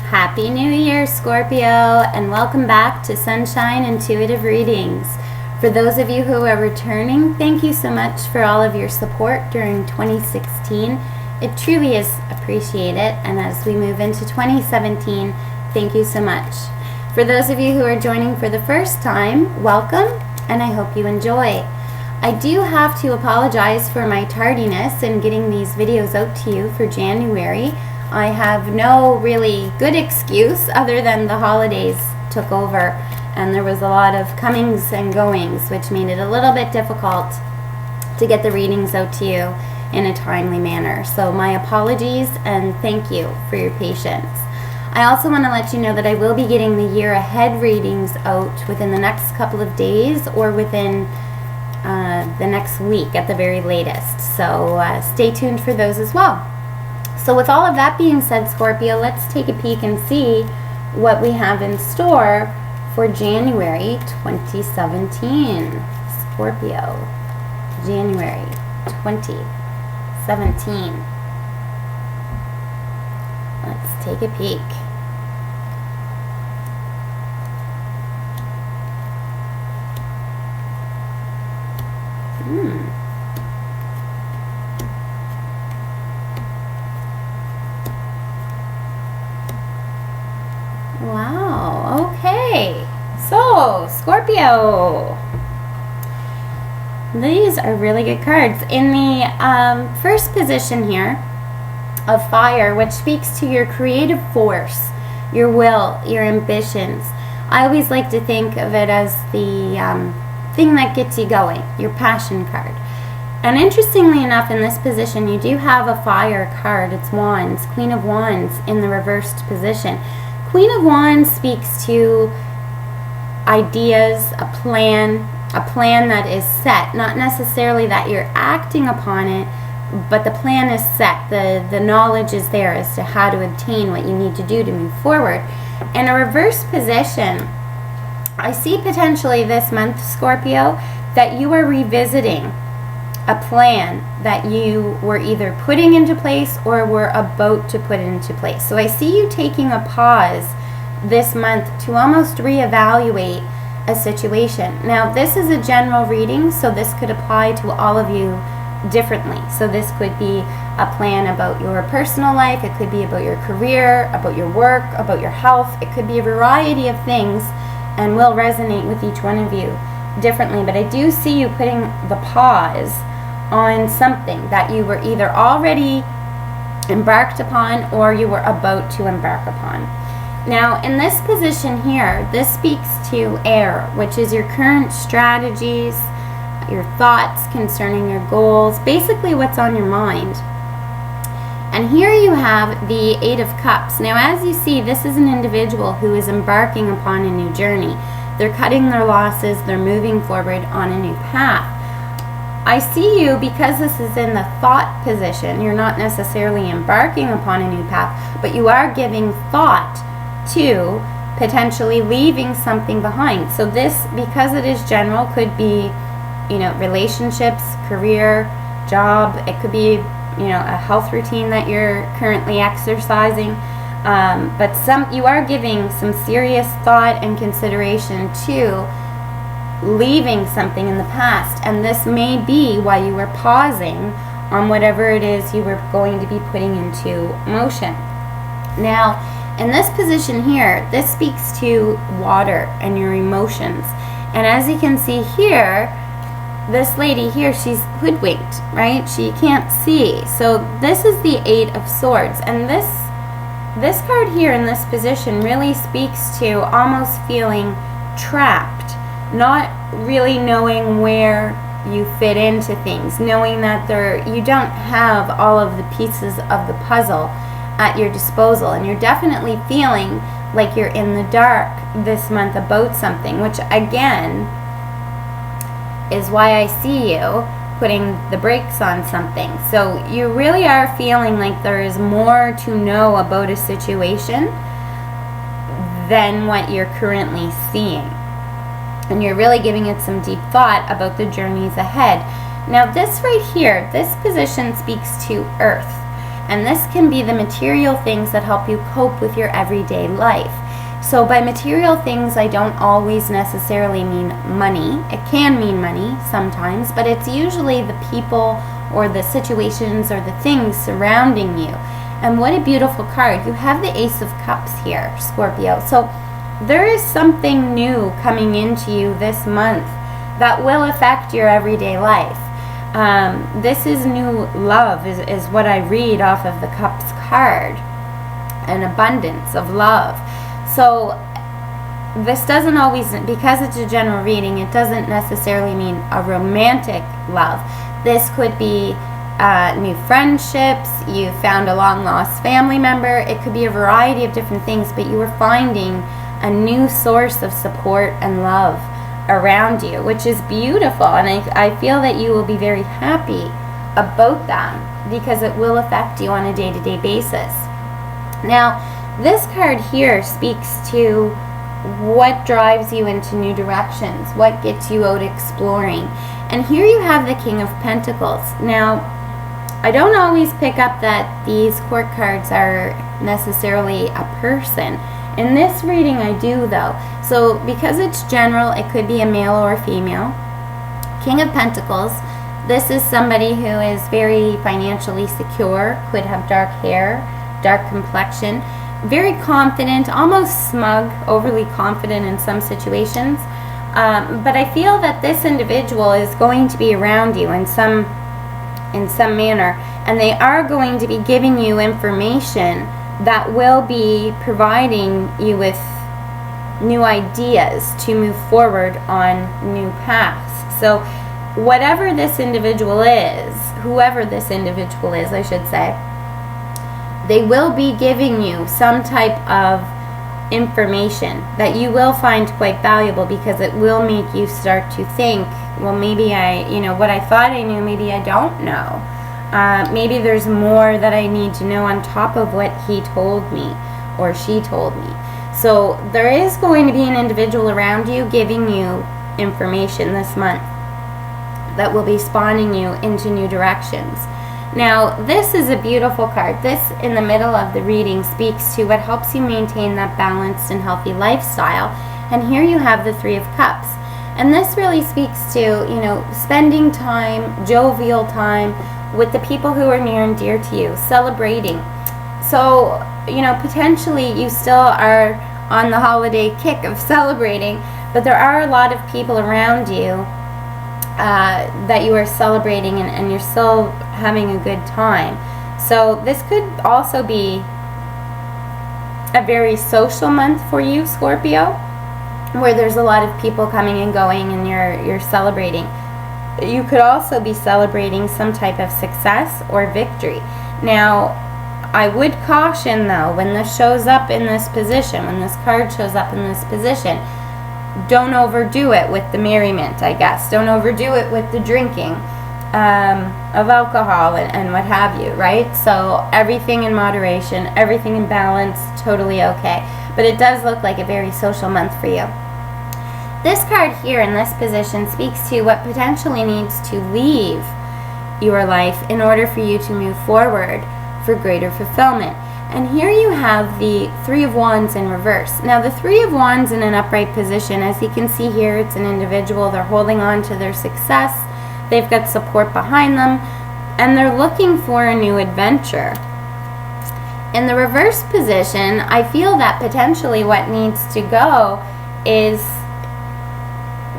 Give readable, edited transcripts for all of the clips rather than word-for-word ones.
Happy New Year, Scorpio, and welcome back to Sunshine Intuitive Readings. For those of you who are returning, thank you so much for all of your support during 2016. It truly is appreciated, and as we move into 2017, thank you so much. For those of you who are joining for the first time, welcome, and I hope you enjoy. I do have to apologize for my tardiness in getting these videos out to you for January. I have no really good excuse other than the holidays took over and there was a lot of comings and goings, which made it a little bit difficult to get the readings out to you in a timely manner. So my apologies and thank you for your patience. I also want to let you know that I will be getting the year ahead readings out within the next couple of days or within the next week at the very latest. So stay tuned for those as well. So with all of that being said, Scorpio, let's take a peek and see what we have in store for January 2017. Scorpio, January 2017. Let's take a peek. Wow, okay. So, Scorpio. These are really good cards. In the first position here of fire, which speaks to your creative force, your will, your ambitions. I always like to think of it as the thing that gets you going, your passion card. And interestingly enough, in this position, you do have a fire card. It's Wands, Queen of Wands in the reversed position. Queen of Wands speaks to ideas, a plan that is set. Not necessarily that you're acting upon it, but the plan is set. The knowledge is there as to how to obtain what you need to do to move forward. In a reverse position, I see potentially this month, Scorpio, that you are revisiting a plan that you were either putting into place or were about to put into place. So I see you taking a pause this month to almost reevaluate a situation. Now, this is a general reading, so this could apply to all of you differently. So this could be a plan about your personal life, it could be about your career, about your work, about your health. It could be a variety of things and will resonate with each one of you differently. But I do see you putting the pause on something that you were either already embarked upon or you were about to embark upon. Now, in this position here, this speaks to air, which is your current strategies, your thoughts concerning your goals, basically what's on your mind. And here you have the Eight of Cups. Now, as you see, this is an individual who is embarking upon a new journey. They're cutting their losses, they're moving forward on a new path. I see you, because this is in the thought position, you're not necessarily embarking upon a new path, but you are giving thought to potentially leaving something behind. So this, because it is general, could be, relationships, career, job. It could be, a health routine that you're currently exercising. But you are giving some serious thought and consideration to leaving something in the past, and this may be why you were pausing on whatever it is you were going to be putting into motion. Now, in this position here, this speaks to water and your emotions. And as you can see here, this lady here, she's hoodwinked, right? She can't see. So this is the Eight of Swords, and this card here in this position really speaks to almost feeling trapped, not really knowing where you fit into things, knowing that you don't have all of the pieces of the puzzle at your disposal, and you're definitely feeling like you're in the dark this month about something, which again is why I see you putting the brakes on something. So you really are feeling like there is more to know about a situation than what you're currently seeing. And you're really giving it some deep thought about the journeys ahead. Now this right here, this position speaks to Earth. And this can be the material things that help you cope with your everyday life. So by material things, I don't always necessarily mean money. It can mean money sometimes, but it's usually the people or the situations or the things surrounding you. And what a beautiful card. You have the Ace of Cups here, Scorpio. So there is something new coming into you this month that will affect your everyday life. This is new love, is what I read off of the Cups card. An abundance of love. So this doesn't always, because it's a general reading, it doesn't necessarily mean a romantic love. This could be new friendships, you found a long lost family member, it could be a variety of different things, but you are finding a new source of support and love around you, which is beautiful. And I feel that you will be very happy about that because it will affect you on a day-to-day basis. Now, this card here speaks to what drives you into new directions, what gets you out exploring. And here you have the King of Pentacles. Now, I don't always pick up that these court cards are necessarily a person. In this reading, I do though. So because it's general, it could be a male or a female. King of Pentacles, this is somebody who is very financially secure, could have dark hair, dark complexion, very confident, almost smug, overly confident in some situations. But I feel that this individual is going to be around you in some manner, and they are going to be giving you information that will be providing you with new ideas to move forward on new paths. So whatever this individual is, whoever this individual is, I should say, they will be giving you some type of information that you will find quite valuable, because it will make you start to think, well, maybe what I thought I knew, maybe I don't know. Maybe there's more that I need to know on top of what he told me or she told me. So there is going to be an individual around you giving you information this month that will be spawning you into new directions. Now, this is a beautiful card. This, in the middle of the reading, speaks to what helps you maintain that balanced and healthy lifestyle. And here you have the Three of Cups. And this really speaks to, spending time, jovial time, with the people who are near and dear to you, celebrating. So, potentially you still are on the holiday kick of celebrating, but there are a lot of people around you that you are celebrating, and you're still having a good time. So this could also be a very social month for you, Scorpio, where there's a lot of people coming and going and you're celebrating. You could also be celebrating some type of success or victory. Now, I would caution though, when this shows up in this position, when this card shows up in this position, don't overdo it with the merriment, I guess. Don't overdo it with the drinking of alcohol and what have you, right? So everything in moderation, everything in balance, totally okay. But it does look like a very social month for you. This card here in this position speaks to what potentially needs to leave your life in order for you to move forward for greater fulfillment. And here you have the Three of Wands in reverse. Now the Three of Wands in an upright position, as you can see here, it's an individual. They're holding on to their success. They've got support behind them, and they're looking for a new adventure. In the reverse position, I feel that potentially what needs to go is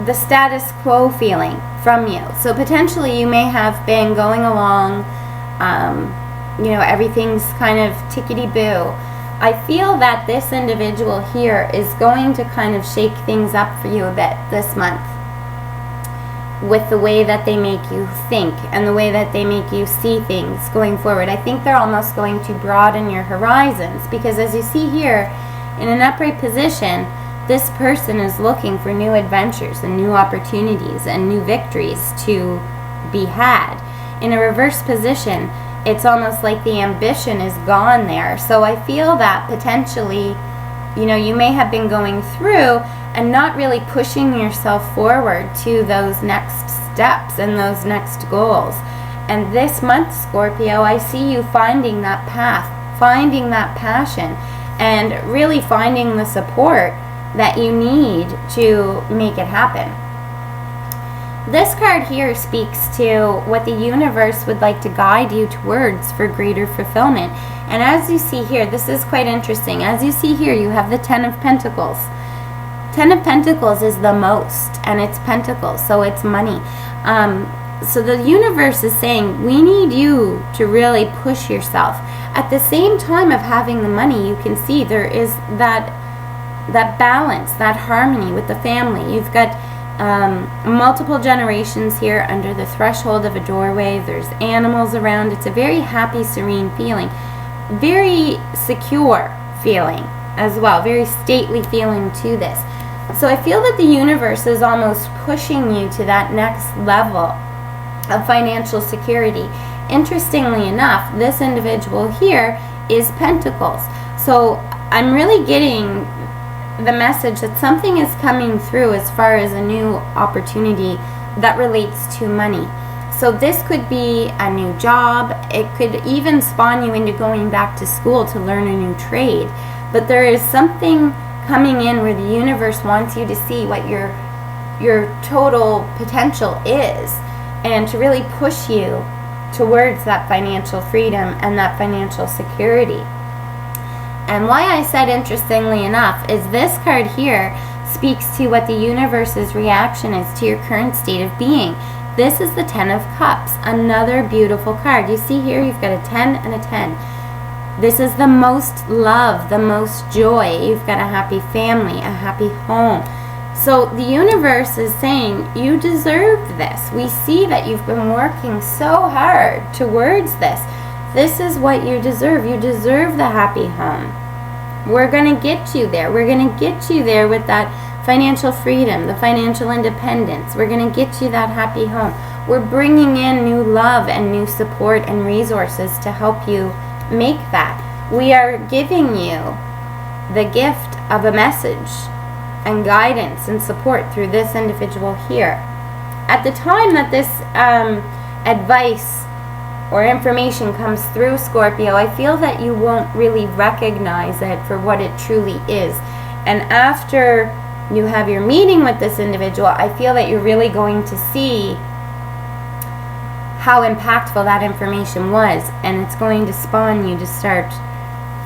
the status quo feeling from you. So potentially you may have been going along, everything's kind of tickety-boo. I feel that this individual here is going to kind of shake things up for you a bit this month with the way that they make you think and the way that they make you see things going forward. I think they're almost going to broaden your horizons, because as you see here, in an upright position, this person is looking for new adventures and new opportunities and new victories to be had. In a reverse position, it's almost like the ambition is gone there. So I feel that potentially, you may have been going through and not really pushing yourself forward to those next steps and those next goals. And this month, Scorpio, I see you finding that path, finding that passion, and really finding the support that you need to make it happen. This card here speaks to what the universe would like to guide you towards for greater fulfillment. And as you see here, this is quite interesting. As you see here, you have the Ten of Pentacles. Ten of Pentacles is the most, and it's pentacles, so it's money. So the universe is saying, we need you to really push yourself. At the same time of having the money, you can see there is that balance, that harmony with the family. You've got multiple generations here under the threshold of a doorway. There's animals around. It's a very happy, serene feeling. Very secure feeling as well. Very stately feeling to this. So I feel that the universe is almost pushing you to that next level of financial security. Interestingly enough, this individual here is Pentacles. So I'm really getting the message that something is coming through as far as a new opportunity that relates to money. So this could be a new job. It could even spawn you into going back to school to learn a new trade. But there is something coming in where the universe wants you to see what your total potential is, and to really push you towards that financial freedom and that financial security. And why I said interestingly enough is this card here speaks to what the universe's reaction is to your current state of being. This is the Ten of Cups, another beautiful card. You see here you've got a 10 and a 10. This is the most love, the most joy. You've got a happy family, a happy home. So the universe is saying you deserve this. We see that you've been working so hard towards this. This is what you deserve. You deserve the happy home. We're going to get you there. We're going to get you there with that financial freedom, the financial independence. We're going to get you that happy home. We're bringing in new love and new support and resources to help you make that. We are giving you the gift of a message and guidance and support through this individual here. At the time that this advice or information comes through, Scorpio, I feel that you won't really recognize it for what it truly is. And after you have your meeting with this individual, I feel that you're really going to see how impactful that information was, and it's going to spawn you to start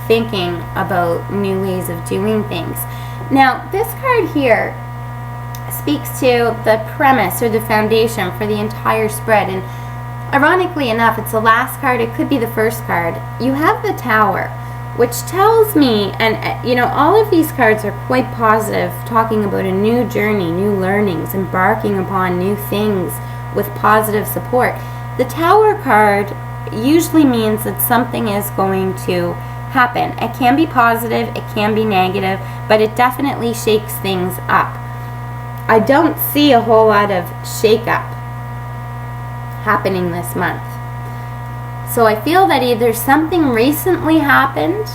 thinking about new ways of doing things. Now, this card here speaks to the premise or the foundation for the entire spread, and ironically enough, it's the last card. It could be the first card. You have the Tower, which tells me, and you know, all of these cards are quite positive, talking about a new journey, new learnings, embarking upon new things with positive support. The Tower card usually means that something is going to happen. It can be positive, it can be negative, but it definitely shakes things up. I don't see a whole lot of shake-up happening this month. So I feel that either something recently happened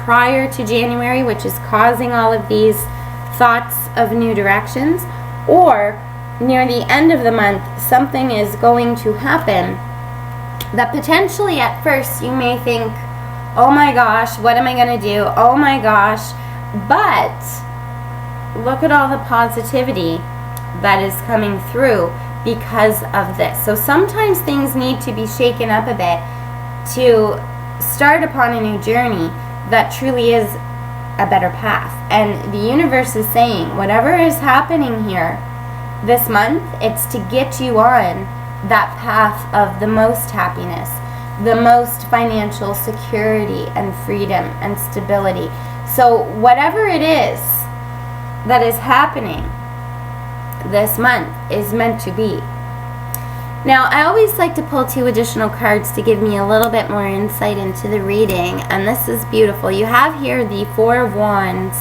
prior to January, which is causing all of these thoughts of new directions, or near the end of the month, something is going to happen that potentially at first you may think, oh my gosh, what am I going to do? Oh my gosh. But look at all the positivity that is coming through because of this. So sometimes things need to be shaken up a bit to start upon a new journey that truly is a better path. And the universe is saying, whatever is happening here this month, it's to get you on that path of the most happiness, the most financial security and freedom and stability. So whatever it is that is happening this month is meant to be. Now, I always like to pull 2 additional cards to give me a little bit more insight into the reading, and this is beautiful. You have here the Four of Wands.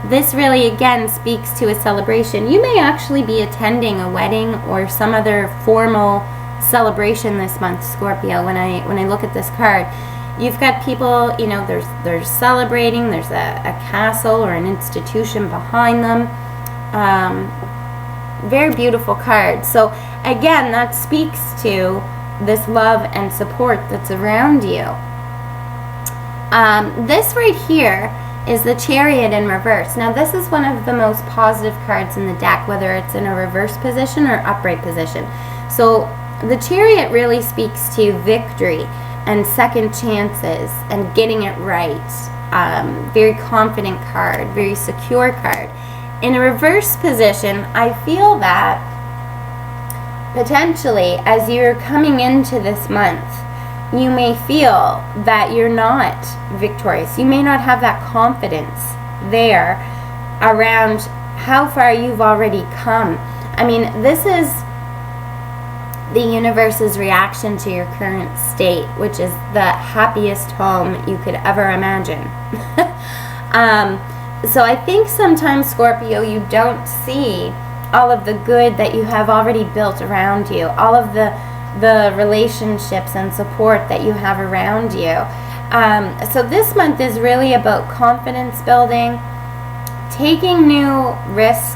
This really, again, speaks to a celebration. You may actually be attending a wedding or some other formal celebration this month, Scorpio, when I look at this card. You've got people, you know, there's celebrating, there's a castle or an institution behind them. Very beautiful card. So again, that speaks to this love and support that's around you. This right here is the Chariot in reverse. Now this is one of the most positive cards in the deck, whether it's in a reverse position or upright position. So the Chariot really speaks to victory and second chances and getting it right. Very confident card, very secure card. In a reverse position, I feel that potentially as you're coming into this month, you may feel that you're not victorious. You may not have that confidence there around how far you've already come. I mean, this is the universe's reaction to your current state, which is the happiest home you could ever imagine. So I think sometimes, Scorpio, you don't see all of the good that you have already built around you, all of the relationships and support that you have around you. So this month is really about confidence building, taking new risks,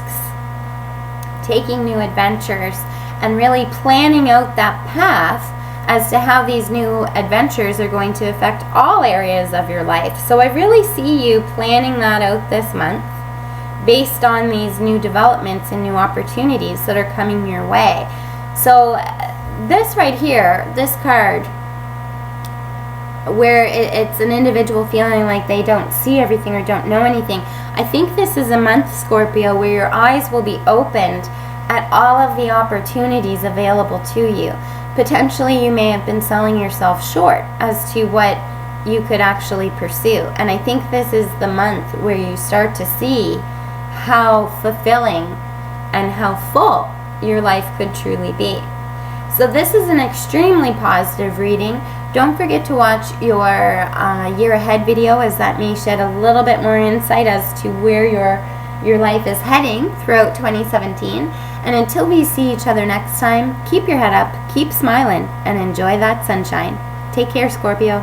taking new adventures, and really planning out that path as to how these new adventures are going to affect all areas of your life. So I really see you planning that out this month based on these new developments and new opportunities that are coming your way. So this right here, this card, where it's an individual feeling like they don't see everything or don't know anything, I think this is a month, Scorpio, where your eyes will be opened at all of the opportunities available to you. Potentially you may have been selling yourself short as to what you could actually pursue. And I think this is the month where you start to see how fulfilling and how full your life could truly be. So this is an extremely positive reading. Don't forget to watch your year ahead video, as that may shed a little bit more insight as to where your life is heading throughout 2017. And until we see each other next time, keep your head up, keep smiling, and enjoy that sunshine. Take care, Scorpio.